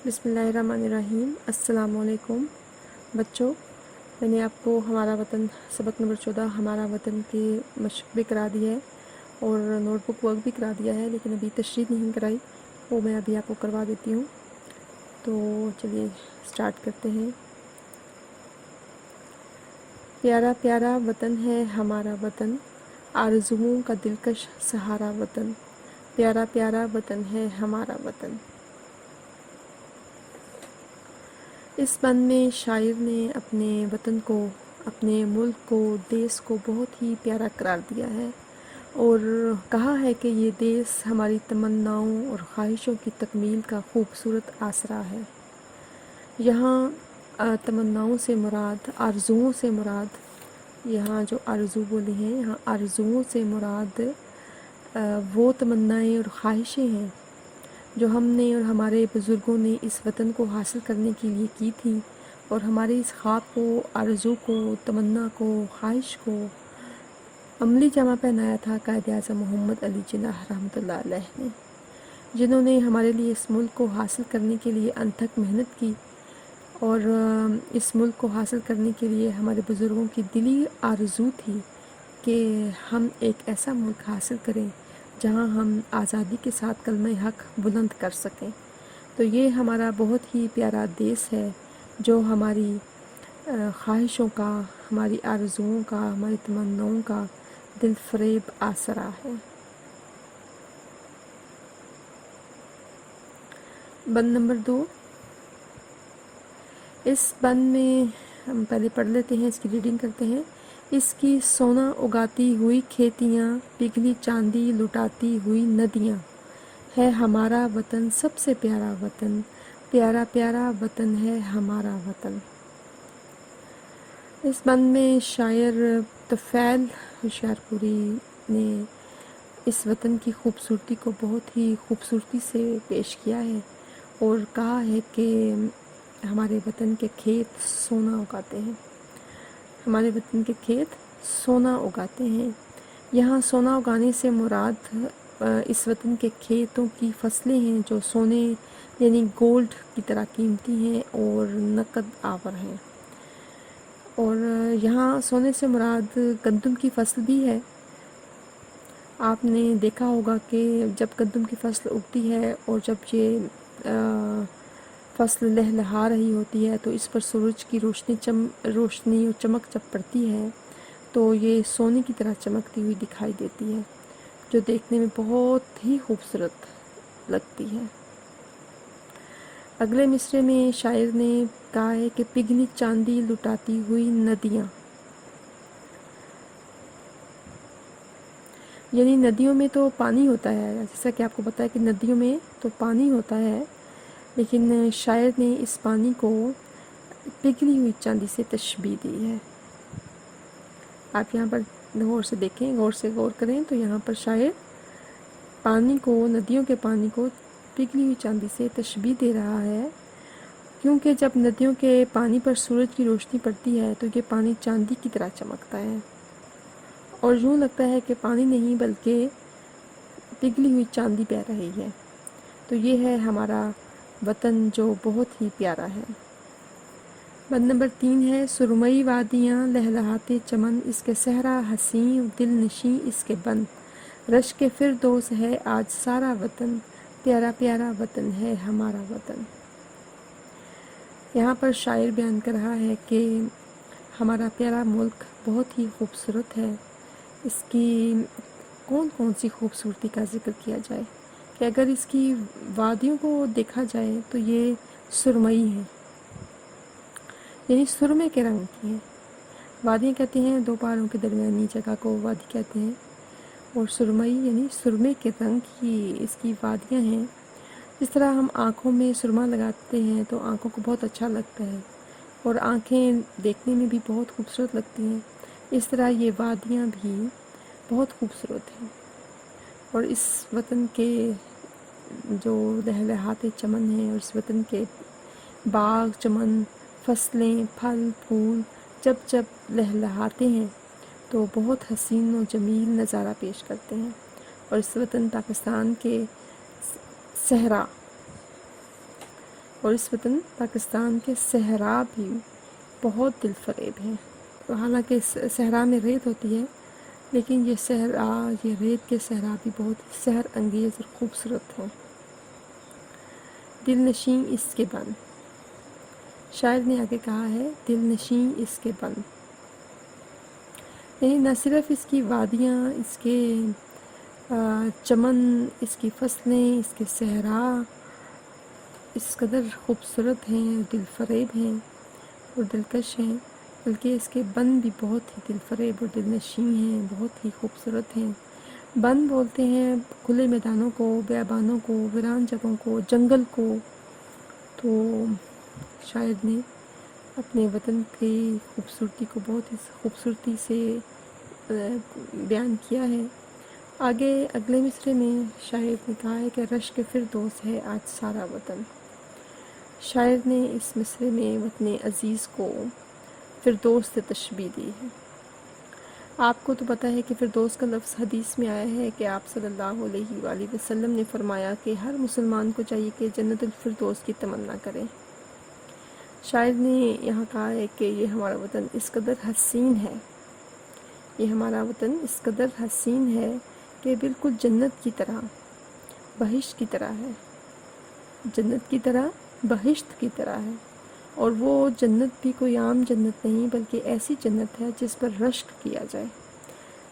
बिस्मिल्लाहिर्रहमानिर्रहीम। अस्सलाम वालेकुम बच्चों, मैंने आपको हमारा वतन सबक नंबर 14 हमारा वतन की मशक भी करा दी है और नोटबुक वर्क भी करा दिया है, लेकिन अभी तशरीह नहीं कराई, वो मैं अभी आपको करवा देती हूँ। तो चलिए स्टार्ट करते हैं। प्यारा प्यारा वतन है हमारा वतन, आरज़ुओं का दिलकश सहारा वतन। प्यारा प्यारा वतन है हमारा वतन। इस बंद में शायर ने अपने वतन को, अपने मुल्क को, देश को बहुत ही प्यारा करार दिया है और कहा है कि ये देश हमारी तमन्नाओं और ख्वाहिशों की तकमील का खूबसूरत आसरा है। यहाँ तमन्नाओं से मुराद, आरज़ुओं से मुराद, यहाँ जो आरज़ू बोली हैं, यहाँ आरज़ुओं से मुराद वो तमन्नाएं और ख्वाहिशें हैं जो हमने और हमारे बुज़ुर्गों ने इस वतन को हासिल करने के लिए की थी और हमारे इस ख्वाब को, आरज़ू को, तमन्ना को, ख्वाहिश को अमली जामा पहनाया था कायद आज़म मोहम्मद अली जिन्नाह रहमतुल्लाह अलैह ने, जिन्होंने हमारे लिए इस मुल्क को हासिल करने के लिए अनथक मेहनत की और इस मुल्क को हासिल करने के लिए हमारे बुज़ुर्गों की दिली आरज़ू थी कि हम एक ऐसा मुल्क हासिल करें जहाँ हम आज़ादी के साथ कलमे हक बुलंद कर सकें। तो ये हमारा बहुत ही प्यारा देश है जो हमारी ख्वाहिशों का, हमारी आरज़ुओं का, हमारी तमन्नाओं का दिल फरेब आसरा है। बंद नंबर 2। इस बंद में हम पहले पढ़ लेते हैं, इसकी रीडिंग करते हैं। इसकी सोना उगाती हुई खेतियाँ, पिघली चांदी लुटाती हुई नदियाँ, है हमारा वतन सबसे प्यारा वतन। प्यारा प्यारा वतन है हमारा वतन। इस बंद में शायर तुफ़ैल होशियारपुरी ने इस वतन की खूबसूरती को बहुत ही खूबसूरती से पेश किया है और कहा है कि हमारे वतन के खेत सोना उगाते हैं, हमारे वतन के खेत सोना उगाते हैं। यहाँ सोना उगाने से मुराद इस वतन के खेतों की फसलें हैं जो सोने यानी गोल्ड की तरह कीमती हैं और नकद आवर हैं। और यहाँ सोने से मुराद गंदम की फसल भी है। आपने देखा होगा कि जब गंदम की फसल उगती है और जब ये फसल लहलहा रही होती है तो इस पर सूरज की रोशनी और चमक जब पड़ती है तो ये सोने की तरह चमकती हुई दिखाई देती है, जो देखने में बहुत ही खूबसूरत लगती है। अगले मिसरे में शायर ने कहा है कि पिघली चांदी लुटाती हुई नदियाँ, यानी नदियों में तो पानी होता है, जैसा कि आपको पता है कि नदियों में तो पानी होता है, लेकिन शायर ने इस पानी को पिघली हुई चांदी से तशबीह दी है। आप यहाँ पर गौर से देखें, गौर से गौर करें तो यहाँ पर शायर पानी को, नदियों के पानी को पिघली हुई चांदी से तशबीह दे रहा है, क्योंकि जब नदियों के पानी पर सूरज की रोशनी पड़ती है तो ये पानी चांदी की तरह चमकता है और यूँ लगता है कि पानी नहीं बल्कि पिघली हुई चांदी बह रही है। तो ये है हमारा वतन जो बहुत ही प्यारा है। बंद नंबर 3 है। सुरमई वादियाँ लहलहाते चमन, इसके सहरा हसीं दिल नशी इसके बंद। रश के फिरदौस है आज सारा वतन, प्यारा प्यारा वतन है हमारा वतन। यहाँ पर शायर बयान कर रहा है कि हमारा प्यारा मुल्क बहुत ही खूबसूरत है। इसकी कौन कौन सी खूबसूरती का जिक्र किया जाए कि अगर इसकी वादियों को देखा जाए तो ये सुरमई है, यानी सुरमे के रंग की है। वादियाँ कहते हैं दो पहाड़ों के दरमियानी जगह को वादी कहते हैं, और सुरमई यानी सुरमे के रंग की इसकी वादियाँ हैं। जिस तरह हम आँखों में सुरमा लगाते हैं तो आँखों को बहुत अच्छा लगता है और आँखें देखने में भी बहुत खूबसूरत लगती हैं, इस तरह ये वादियाँ भी बहुत खूबसूरत हैं। और इस वतन के जो लहलहाते चमन हैं और इस वतन के बाग, चमन, फसलें, फल, फूल जब जब लहलहाते हैं तो बहुत हसीन और जमील नज़ारा पेश करते हैं। और इस वतन पाकिस्तान के सहरा اور اس وطن پاکستان کے صحرا بھی بہت دل فریب ہیں. حالانکہ صحرا میں ریت ہوتی ہے، لیکن یہ صحرا، یہ ریت کے صحرا بھی بہت سحر انگیز اور خوبصورت ہیں. دل نشیں اس کے بن. شاعر نے آگے کہا ہے دل نشیں اس کے بن، یعنی نہ صرف اس کی وادیاں، اس کے چمن، اس کی فصلیں، اس کے صحرا اس قدر خوبصورت ہیں، دل فریب ہیں اور دلکش ہیں، بلکہ اس کے بن بھی بہت ہی دل فریب اور دل نشیں ہیں، بہت ہی خوبصورت ہیں. بن بولتے ہیں کھلے میدانوں کو، بیابانوں کو، ویران جگہوں کو، جنگل کو. تو شاعر نے اپنے وطن کی خوبصورتی کو بہت ہی خوبصورتی سے بیان کیا ہے. آگے اگلے مصرعے میں شاعر نے کہا ہے کہ رشک فردوس ہے آج سارا وطن. شاعر نے اس مصرعے میں وطن عزیز کو فردوس سے تشبیہ دی ہے. آپ کو تو پتہ ہے کہ فردوس کا لفظ حدیث میں آیا ہے کہ آپ صلی اللہ علیہ وآلہ وسلم نے فرمایا کہ ہر مسلمان کو چاہیے کہ جنت الفردوس کی تمنا کرے. شاعر نے یہاں کہا ہے کہ یہ ہمارا وطن اس قدر حسین ہے، یہ ہمارا وطن اس قدر حسین ہے کہ بالکل جنت کی طرح، بہشت کی طرح ہے، جنت کی طرح، بہشت کی طرح ہے. اور وہ جنت بھی کوئی عام جنت نہیں، بلکہ ایسی جنت ہے جس پر رشک کیا جائے.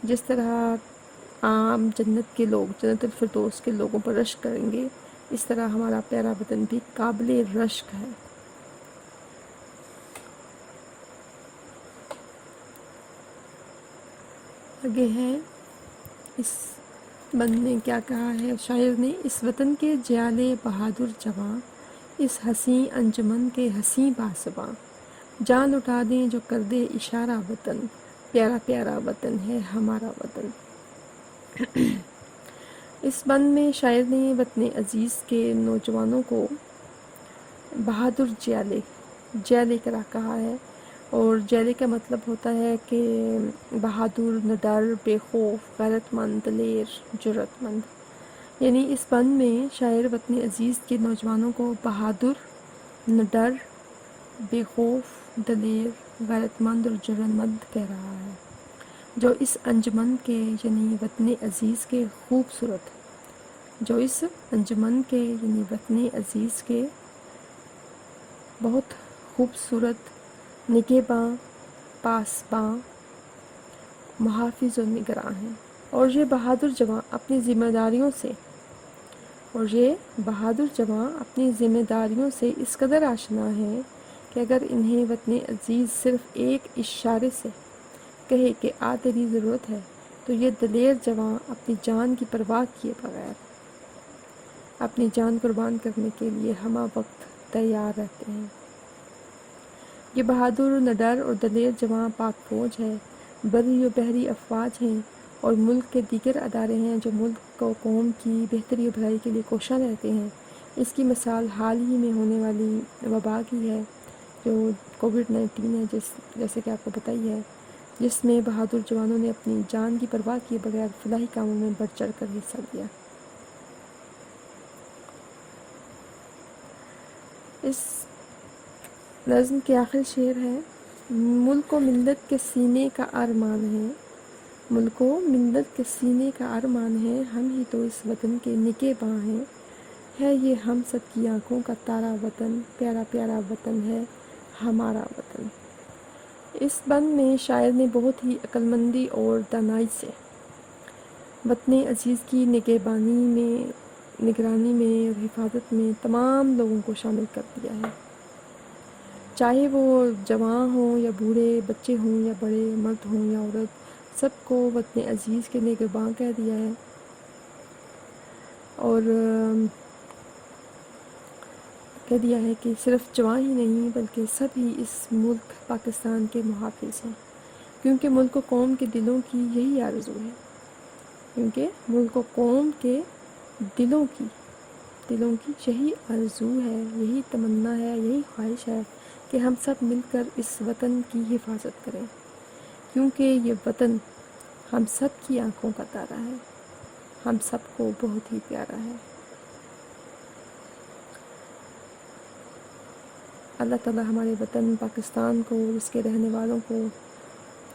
جس طرح عام جنت کے لوگ جنت الفردوس کے لوگوں پر رشک کریں گے، اس طرح ہمارا پیارا وطن بھی قابل رشک ہے. آگے ہے اس بند میں کیا کہا ہے شاعر نے، اس وطن کے جیال بہادر جواں، اس حسیں انجمن کے حسیں باسباں، جان اٹھا دیں جو کر دے اشارہ وطن، پیارا پیارا وطن ہے ہمارا وطن. اس بند میں شاعر نے وطن عزیز کے نوجوانوں کو بہادر جیالے کرا کہا ہے. اور جیلے کا مطلب ہوتا ہے کہ بہادر، نڈر، بے خوف، غیرت مند، دلیر، جرأت مند. یعنی اس بند میں شاعر وطن عزیز کے نوجوانوں کو بہادر، نڈر، بے خوف، دلیر، غیرت مند اور جرأت مند کہہ رہا ہے، جو اس انجمن کے یعنی وطن عزیز کے خوبصورت، جو اس انجمن کے یعنی وطن عزیز کے بہت خوبصورت، نگہباں، پاسباں، محافظ و نگراں ہیں. اور یہ بہادر جواں اپنی ذمہ داریوں سے اس قدر آشنا ہے کہ اگر انہیں وطن عزیز صرف ایک اشارے سے کہے کہ آ تیری ضرورت ہے، تو یہ دلیر جواں اپنی جان کی پرواہ کیے بغیر اپنی جان قربان کرنے کے لیے ہمہ وقت تیار رہتے ہیں. یہ بہادر، نڈر اور دلیر جواں پاک فوج ہے، بری و بحری افواج ہیں اور ملک کے دیگر ادارے ہیں جو ملک و قوم کی بہتری و بھلائی کے لیے کوشاں رہتے ہیں. اس کی مثال حال ہی میں ہونے والی وبا کی ہے جو کووڈ-19 ہے، جیسے کہ آپ کو پتہ ہی ہے، جس میں بہادر جوانوں نے اپنی جان کی پرواہ کیے بغیر فلاحی کاموں میں بڑھ چڑھ کر حصہ لیا. اس نظم کے آخر شعر ہے، ملک و ملت کے سینے کا ارمان ہے، ملک و ملت کے سینے کا ارمان ہے، ہم ہی تو اس وطن کے نگہباں ہیں، ہے یہ ہم سب کی آنکھوں کا تارا وطن، پیارا پیارا وطن ہے ہمارا وطن. اس بند میں شاعر نے بہت ہی عقل مندی اور دانائی سے وطن عزیز کی نگرانی میں اور حفاظت میں تمام لوگوں کو شامل کر دیا ہے، چاہے وہ جوان ہوں یا بوڑھے، بچے ہوں یا بڑے، مرد ہوں یا عورت، سب کو وطن عزیز کے نگہباں کہہ دیا ہے. اور کہہ دیا ہے کہ صرف جوان ہی نہیں بلکہ سب ہی اس ملک پاکستان کے محافظ ہیں، کیونکہ ملک و قوم کے دلوں کی یہی آرزو ہے، کیونکہ ملک و قوم کے دلوں کی یہی آرزو ہے، یہی تمنا ہے، یہی خواہش ہے کہ ہم سب مل کر اس وطن کی حفاظت کریں، کیونکہ یہ وطن ہم سب کی آنکھوں کا تارا ہے، ہم سب کو بہت ہی پیارا ہے. اللہ تعالی ہمارے وطن پاکستان کو اور اس کے رہنے والوں کو،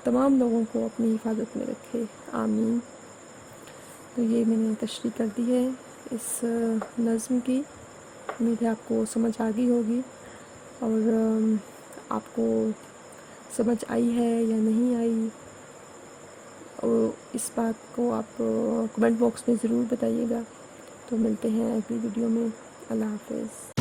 تمام لوگوں کو اپنی حفاظت میں رکھے، آمین۔ تو یہ میں نے تشریح کر دی ہے اس نظم کی، امید ہے آپ کو سمجھ آ گئی ہوگی، اور آپ کو سمجھ آئی ہے یا نہیں آئی، اور اس بات کو آپ کمنٹ باکس میں ضرور بتائیے گا۔ تو ملتے ہیں اگلی ویڈیو میں، اللہ حافظ۔